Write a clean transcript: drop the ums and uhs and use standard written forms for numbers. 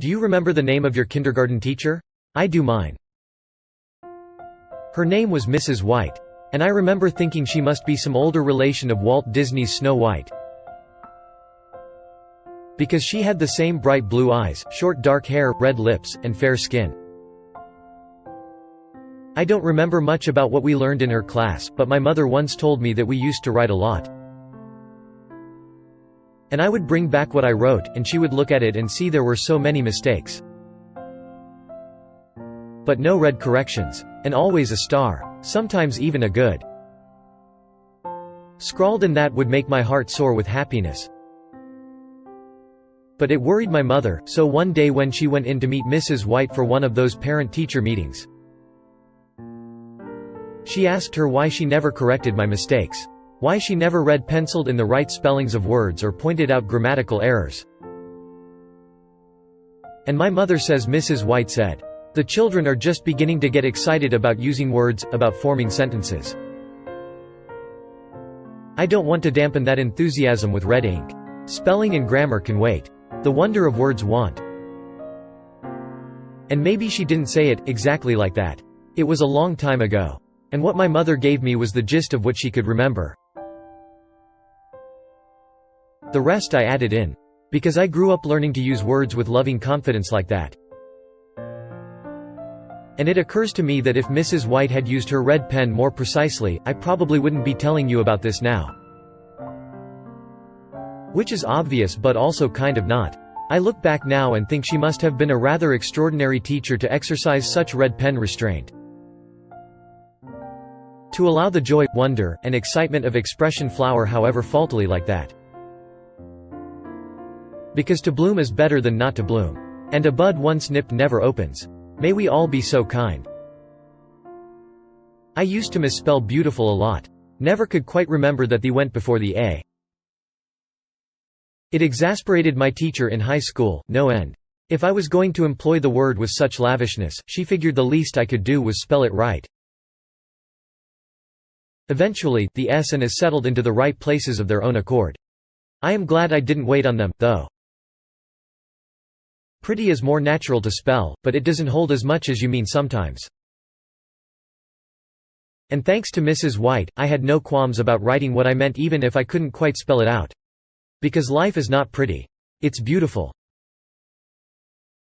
Do you remember the name of your kindergarten teacher? I do mine. Her name was Mrs. White. And I remember thinking she must be some older relation of Walt Disney's Snow White. Because she had the same bright blue eyes, short dark hair, red lips, and fair skin. I don't remember much about what we learned in her class, but my mother once told me that we used to write a lot. And I would bring back what I wrote, and she would look at it and see there were so many mistakes. But no red corrections. And always a star. Sometimes even a good. Scrawled, and that would make my heart soar with happiness. But it worried my mother, so one day when she went in to meet Mrs. White for one of those parent-teacher meetings, she asked her why she never corrected my mistakes. Why she never read penciled in the right spellings of words or pointed out grammatical errors. And my mother says Mrs. White said, "The children are just beginning to get excited about using words, about forming sentences. I don't want to dampen that enthusiasm with red ink. Spelling and grammar can wait. The wonder of words want." And maybe she didn't say it exactly like that. It was a long time ago. And what my mother gave me was the gist of what she could remember. The rest I added in. Because I grew up learning to use words with loving confidence like that. And it occurs to me that if Mrs. White had used her red pen more precisely, I probably wouldn't be telling you about this now. Which is obvious but also kind of not. I look back now and think she must have been a rather extraordinary teacher to exercise such red pen restraint. To allow the joy, wonder, and excitement of expression flower however faultily like that. Because to bloom is better than not to bloom. And a bud once nipped never opens. May we all be so kind. I used to misspell beautiful a lot. Never could quite remember that the went before the A. It exasperated my teacher in high school, no end. If I was going to employ the word with such lavishness, she figured the least I could do was spell it right. Eventually, the S and is settled into the right places of their own accord. I am glad I didn't wait on them, though. Pretty is more natural to spell, but it doesn't hold as much as you mean sometimes. And thanks to Mrs. White, I had no qualms about writing what I meant even if I couldn't quite spell it out. Because life is not pretty. It's beautiful.